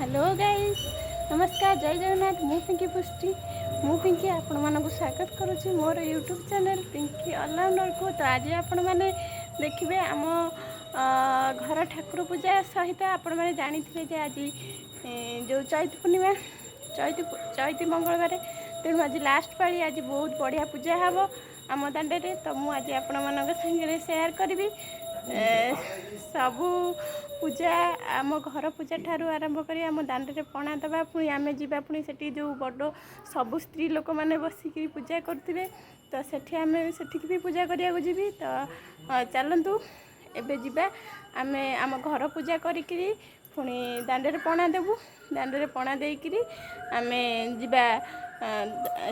Hello guys, नमस्कार, जय जगन्नाथ। मु पिंकी पुष्टि मु पिंकी आपण मानक स्वागत करुच्ची मोर यूट्यूब चैनल पिंकी ऑलराउंडर को। तो आज आपण मैंने देखिए आम घर ठाकुर पूजा सहित आपण मैंने जानी जे आज जो चैत पूर्णिमा चैती मंगलवार तेणु आज लास्ट पाली आज बहुत बढ़िया पूजा हम आम दांडे। तो मुझे आपण मान सागर सेयार करी सबू पूजा आम घर पूजा ठारू आरंभ करी आम दांडे पणा दबा पुणी आम जावा पुणी से जो बड़ सबू स्त्री लोक मैंने बसिक पूजा करुवे। तो सेठी आम सेठिक भी पूजा करिया जीवी। तो चलतु एबे जीवा आम आम घर पूजा करी पुणी दांडे पणा देवु। दांडे पणा देकरी आम जीवा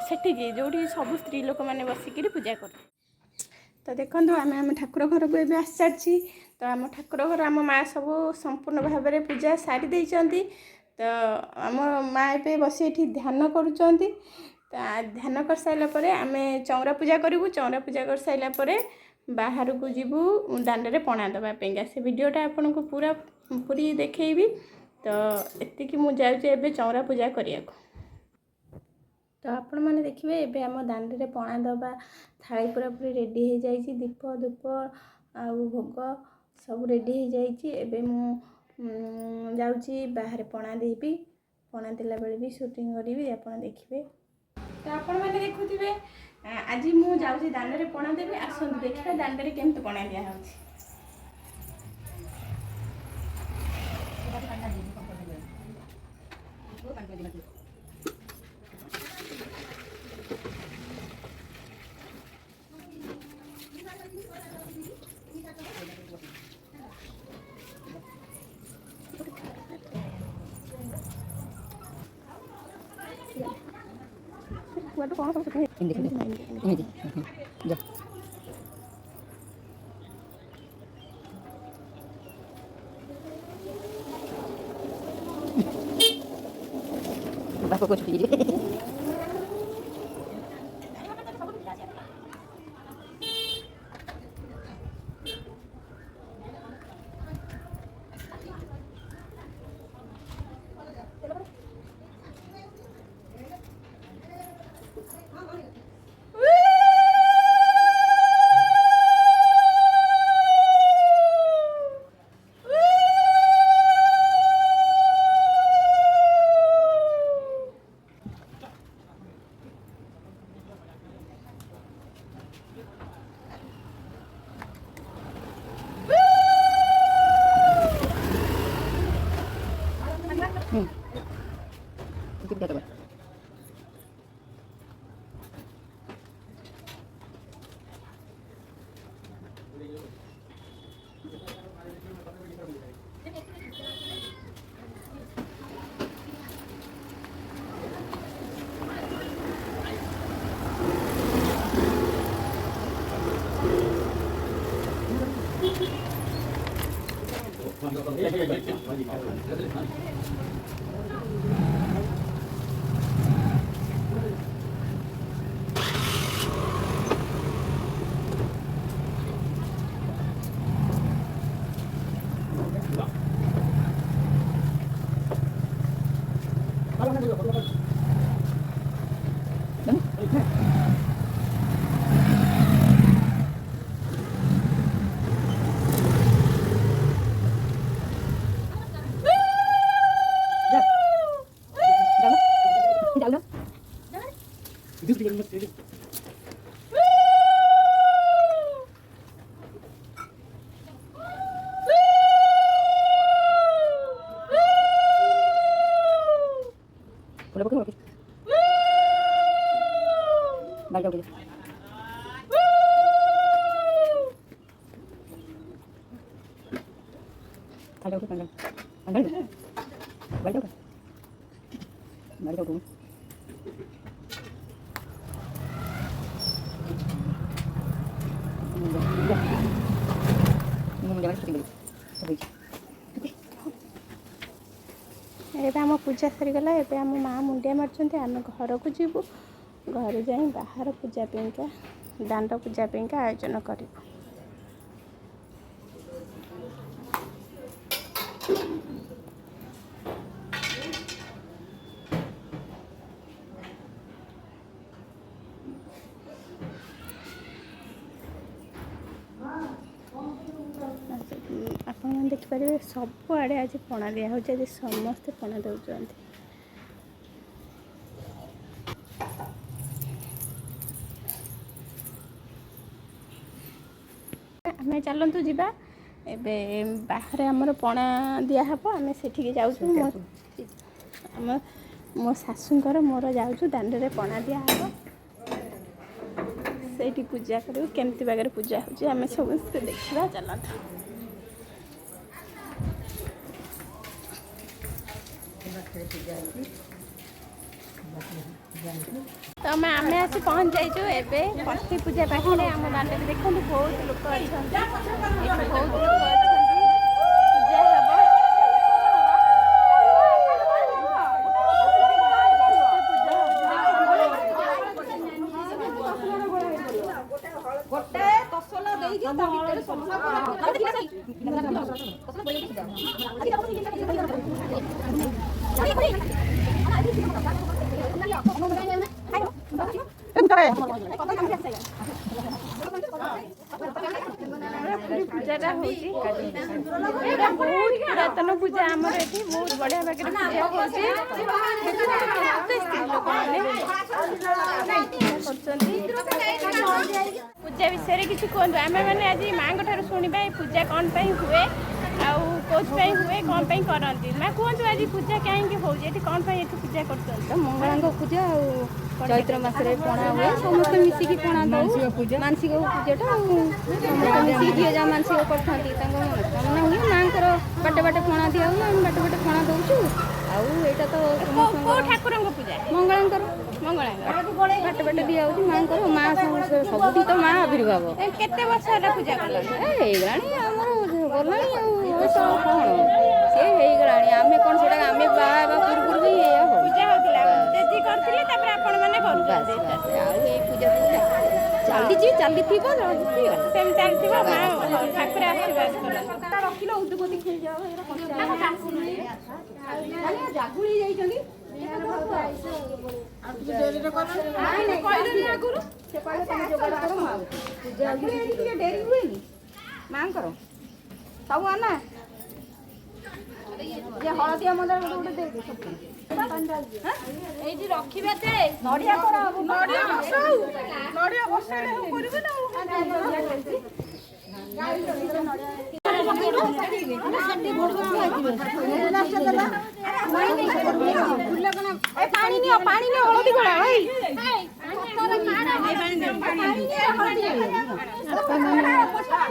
सेठिकी जोठी सबू स्त्री लोक मैंने बसिक पूजा कर। तो देखो आम ठाकुर घर को एबे आसी सारी। तो आम ठाकुर घर आम माँ सब संपूर्ण भाव में पूजा सारी देइचंती। तो आम माँ ए बस ये ध्यान करुँच। ध्यान कर साइला परे आम चौरा पूजा करूँ। चौरा पूजा कर साइला परे बाहर को जीवु दांडे पणा दवापाईका। से वीडियोटा आपन को पूरा पूरी देखी। तो एतिकी मु जाउछि एबे चौरा पूजा करिया को। तो आपण मैंने देखिए एबे आम दांडे पणा दबा थाली पूरा पूरी रेडी हो जाए। दीप धूप आउ भोग सब रेडी हो जाए। एबे मु जाउछि बाहर पणा देबी। पणा देला बेले भी शूटिंग करी आप देखिए। तो आपण मैंने देखुथिबे आज मु जाउछि दांडे पणा देबी। आसंतु देखिबा दांडे केमती पणा दिया होछि। Waduh, kok langsung ini. Ya. Bapak kok jadi. Itu dia teman. Boleh bukan lagi? Baca dulu. Kalau tu tanggal, tanggal tu. Baca kan? Baca dulu. Ini jangan seperti itu. Seperti. एबे आम पूजा सरीगला। एबे आम माँ मुंडिया मार्चंते आम घर को जीवु। घर जाई बाहर पूजा पेंका दांड पूजा पेंका आयोजन करूँ। देखिपारे सबुआड़े आज पणा दिया हो, आज समस्ते पणा दौरान। आम चलतु जा एबे बाहर आमर पणा दिहब आम से जाऊँ आम मो शाशुंकर मोर जाऊँ दांडे पणा दिहब से पूजा करूँ केमती बागर पूजा हो आम समस्त देखा चलतु। तो आम आसी पहुँच जाइचु एबे षष्ठी पूजा पाखे आम दांडे देखो बहुत लोक अच्छा बहुत लोक पूजा पूजा बहुत पुरातन पूजा आमर ये बहुत बढ़िया भाग पूजा विषय किसी कहतु आम मैंने आज माँ ठार शुणा पूजा कौन हुए आउपाई हुए कौन करती माँ कहतु आज पूजा कहीं हो कौन पूजा कर मंगला पूजा चैत्र मसरे पणा हुए समस्त मिसिकी पणा दौ मानसिक पूजाटा समस्त मिसिकी झील जहाँ मानसिक करते मनोकामना हुए माँ बाटे बाटे पणा दिया हुए आम बाटे बाटे पणा दौचु आईटा तो ठाकुर पूजा मंगला बाटे बाटे दिया माँ माँ सब तो माँ आविर्भाव केते वर्ष पूजा गला गला कौन सी होगला आम कौन से आम बाबा पूर्व भी पूजा होती पूजा चली चली ठाकुर आशीर्वाद डेरी हुए माँ सब आना हलदिया मंदार गोटे रखिए नड़िया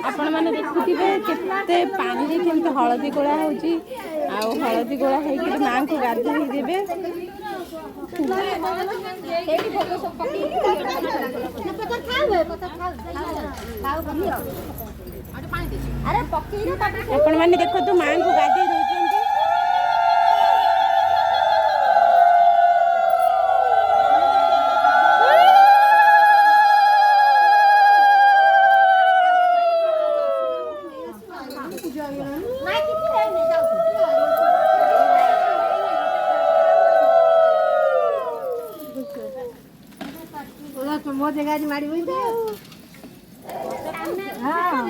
आपण मैंने देखुवे केते पानी केमते हलदी गोला होची हलदी गोला होकर माँ को गाधोई देवे आपण मैंने देखो तो माँ को गाधोई दौरान मो जगह माड़ी हुई हाँ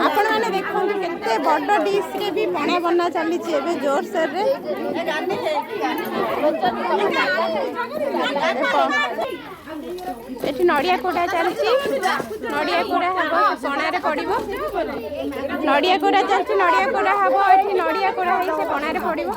आपण मैंने देखो केते बड़ डिश रे भी पणा बना चली जोर सोर रे एठी नड़िया कोड़ा चलची नड़िया कोड़ा हबो पणारे पड़िबो नड़िया कोड़ा चलची नड़िया कोड़ा हबो एठी नड़िया कोड़ा हे से पणारे पड़िबो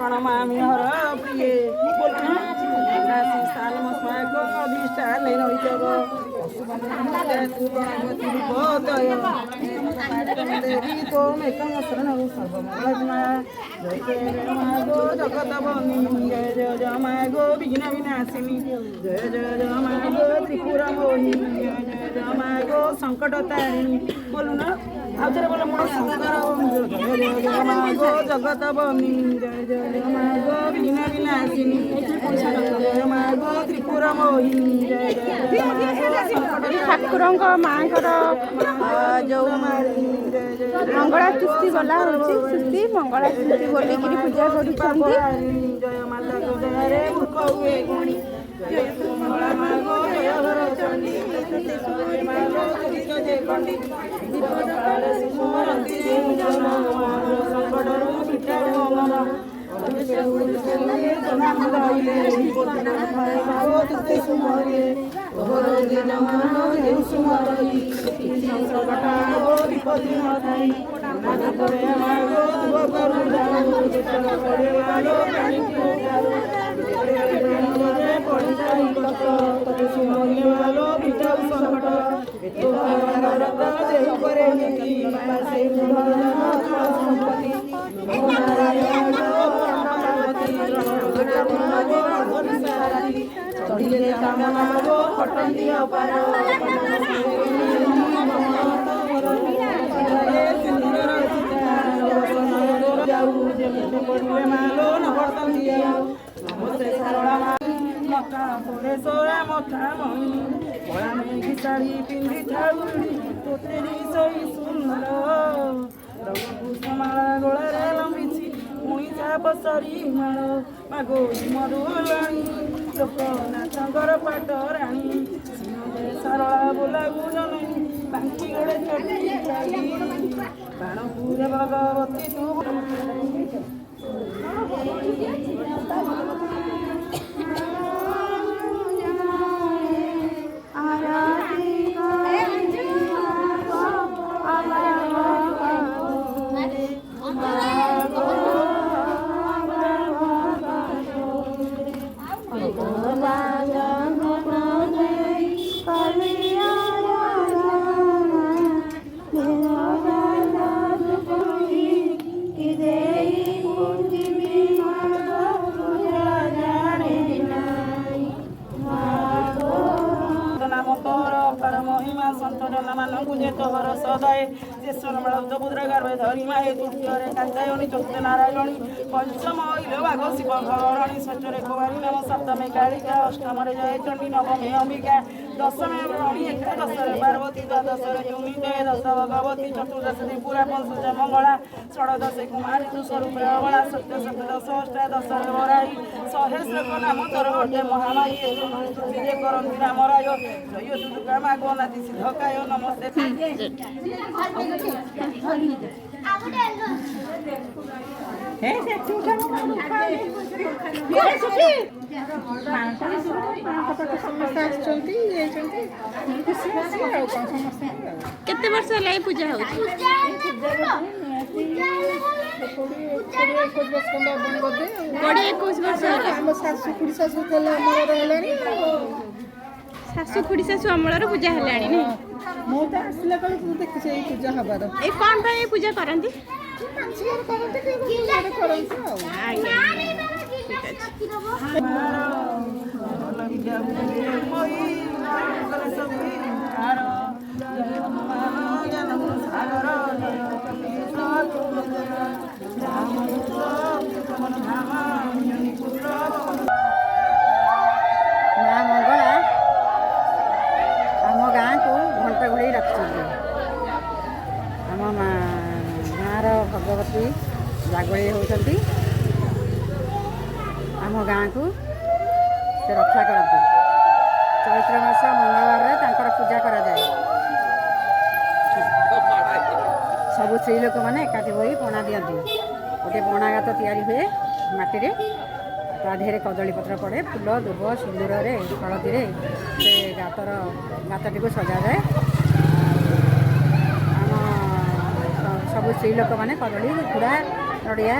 प्राण मामी हर प्रिय बोलना साल मस्माक अधिष्ठान देवी तोम एकम शरण सर्वमंगलमा जय जय मागो जगत बंदिनी जय जय जय मागो विघ्न विनाशिनी जय जय जय मागो त्रिपुर मोहिनी जय जय जय मागो संकट तारिणी बोलू ना आउथरे बोलो मोर शंकर जय जय जय मागो जगत बंदिनी जय जय जय मागो विघ्न विनाशिनी जय जय मागो त्रिपुर मोहिनी जय जय जय मागो ଠାକୁରଙ୍କ ମାଙ୍କର ଯେଉଁ ମଙ୍ଗଳା ସ୍ତୁତି ବୋଲା ହେଉଛି ସ୍ତୁତି ମଙ୍ଗଳା ସ୍ତୁତି ବୋଲିକିରି ପୂଜା କରୁଛନ୍ତି। ଜୟ ମାତା ଜୟରେ ମୂର୍ଖ ହୁଏ ଗଣି ଜୟ ମଙ୍ଗଳା ମାଗୋ ଜୟ ଘର ଚଣ୍ଡୀ ଜୟ ମାଗୋ ତୁରିତ ଯେ କଣ୍ଡି ବିପଦକାଳେ ସୁମରନ୍ତି ସଂକଟରୁ ମିଟାଉ ମନ चढ़िले कामना गो खटंदी अपार मालो नवर्तन नमस्ते सारा मका पड़े सोरा मथा मई भला मेघी शाढ़ी पिंधि ठाउरी तोतेरी सही सुंदर कुसुमाला गोड़े लंबिची पुणी चाप सरी माଳ मागो मरुलाणी लोक नाचଙ୍କର ପାଟ ରାଣୀ ସାରଳା ବୋଲାଗୁ ଜଣେ ବାଙ୍କି ଗୋଡ଼େ ଚଟି ଯାଇ ବାଣପୁରେ ଭଗବତୀ ତୁ महिमा संतोषना मानू जे तोहर सदय शेषर बुद्र गर्भ धरी माए तृतीय कांतायनी चतुर्थ नारायणी पंचम बाघ शिव घरणी षष्ठरे कुमारी नम सप्तमे कालिका अष्टम जय चंडी नवमे अंबिका दशमे रणी एकादश पार्वती द्वादश युनिदय दश भगवती चतुर्दश त्रिपुरा पंचदश मंगला षोडश कुमारी तु स्वरूप अबला सत्य सप्तदश अष्टादश वराई सहस्रक नाम तोर गोटे महामाई जे करती राम राय जय दुर्गा मागो नाती सिद्धकाय नमस्ते केते वर्ष होला ए पूजा हो 21 वर्ष होला शाशु खुड़ी शाशु शाशु खुड़ी शाशु अमलर पूजा हेलाणी नै मो त आसला कल देखि छै पूजा हबार ए कोन भाई पूजा करंती पंचवर करंती के करंती आज्ञा ठीक अछि माँ मंगला आम गाँ को घंटा घोड़े रखी आम गाँर भगवती जागोड़ी होती आम गाँ को से रक्षा करती चैत्र मास मंगलवार पूजा करा जाए सब स्त्री लोक मैंने एकाठी हो पणा दिखती गोटे पणा गात तैयारी हुए माटी ता देहरे कदली पत्र पड़े फूल दुब सिंदूर हलदी से गातटी को सजा जाए आम सब स्त्री लोक मैंने कदली कुड़ा नड़िया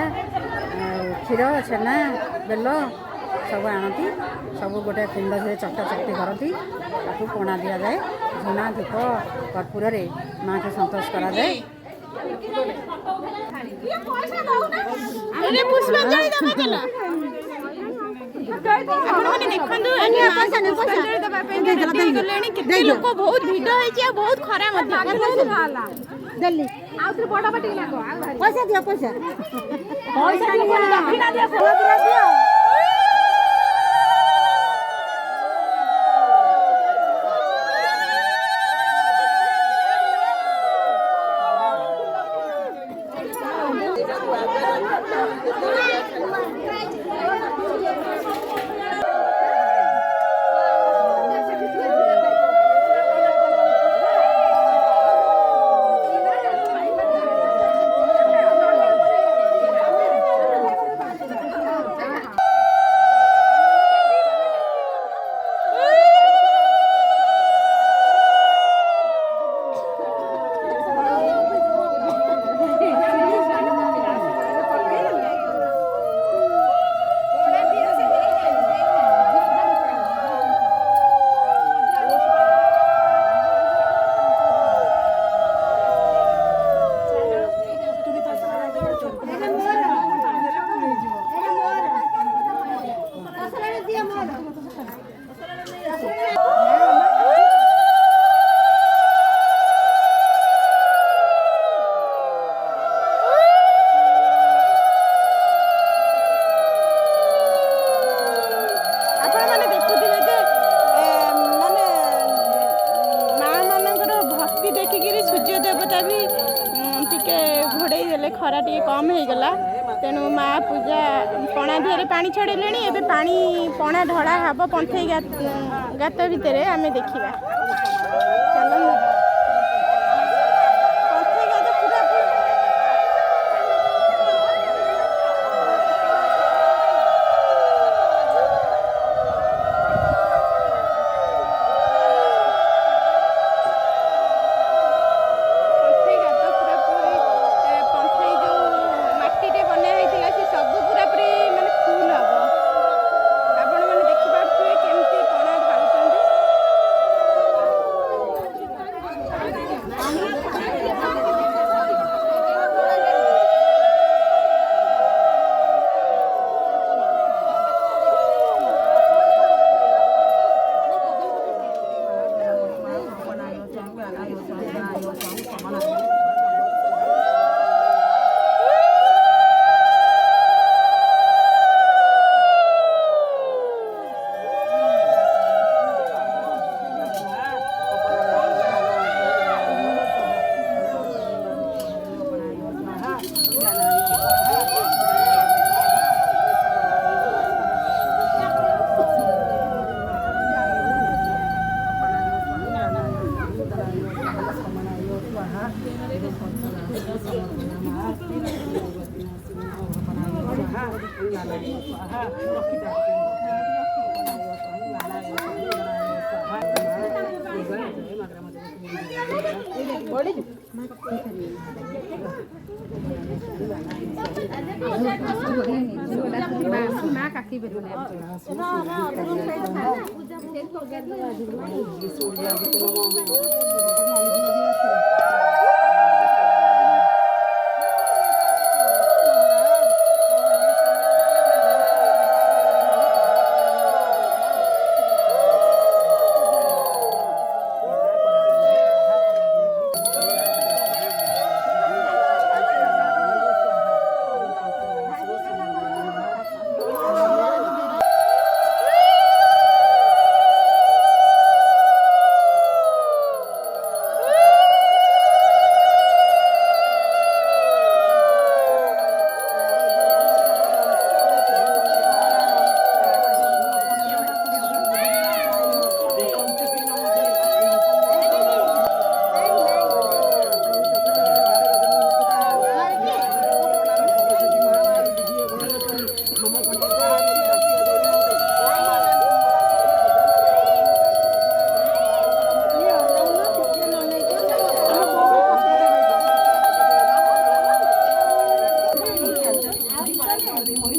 क्षीर छेना बेल सब आनती सब गोटे कुंड से चकटा चकटी करती पणा दि जाए झुना धूप कर्पूर माँ को संतोष करा जाए। लोक बहुत भिड़ है बहुत खरा पैसा दियो पैसा सूर्य देवता भी टिके घोड़े देले खरा टिके कम हो गला तेणु माँ पूजा पणा दिहरे पानी छड़े एबे पानी पणा ढला हब पंथई गात भितर आम देखा चलो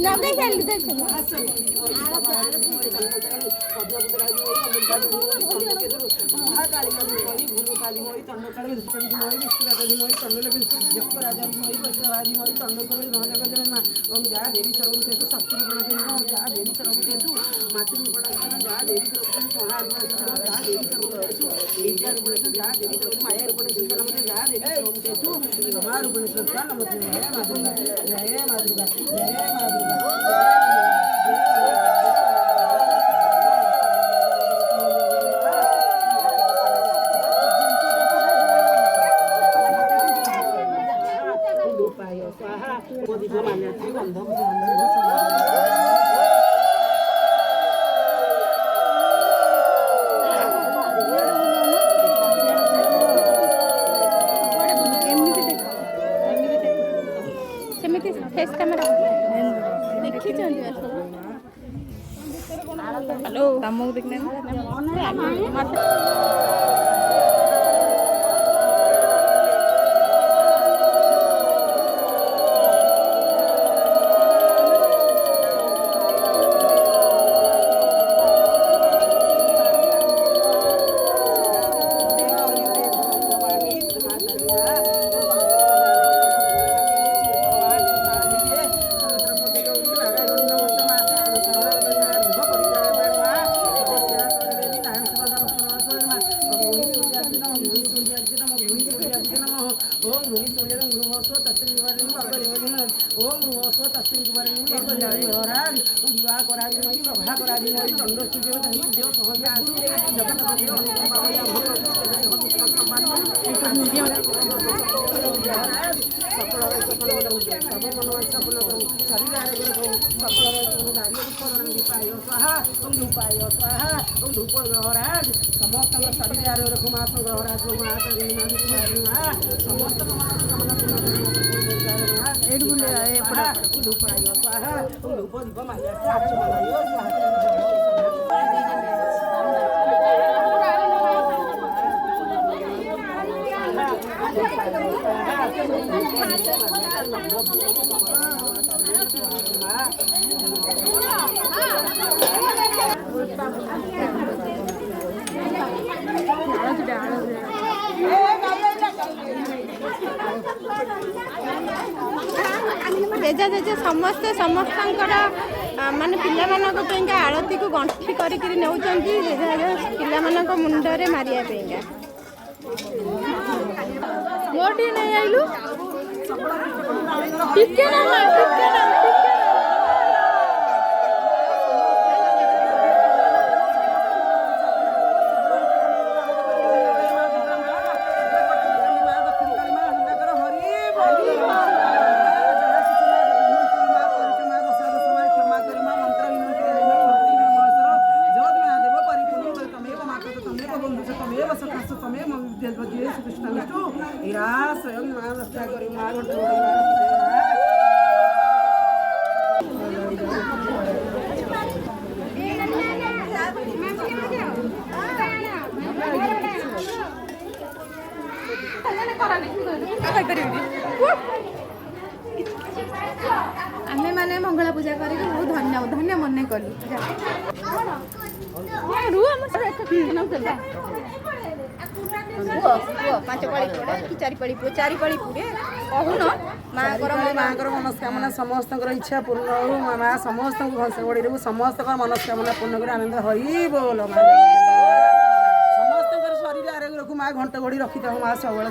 ନଗେଇ ସାରିଲି ଦେଖ ସେମିତି ଫେସ୍ କ୍ୟାମେରା ଦେଖିଛନ୍ତି ହ୍ୟାଲୋ ତମକୁ ଦେଖିଲେ जेजा जेजा समस्ते समस्तଙ୍କର ମାନେ ପିଲାମାନଙ୍କ ପାଇଁକା ଆଳତୀକୁ ଗଣ୍ଠି କରିକିରି ନେଉଛନ୍ତି ଯେଝା ପିଲାମାନଙ୍କ ମୁଣ୍ଡରେ ମାରିବା ପାଇଁକା ମୋର ଟିକେ ନେଇ ଆଇଲୁ ଟିକେ ନା आमे माने मंगला पूजा करी बहुत धन्य धन्य मन कलु पांच पाड़ी पुड़े कि चारि पाड़ी पुड़े कहून माँ मनस्कामना समस्त इच्छा पूर्ण हो माँ समस्त भंस बड़ी समस्त मनस्कामना पूर्ण कर आनंद हई बोल समस्त शरीर आरोग्य माँ घंट घोड़ी रखी था माँ सब भल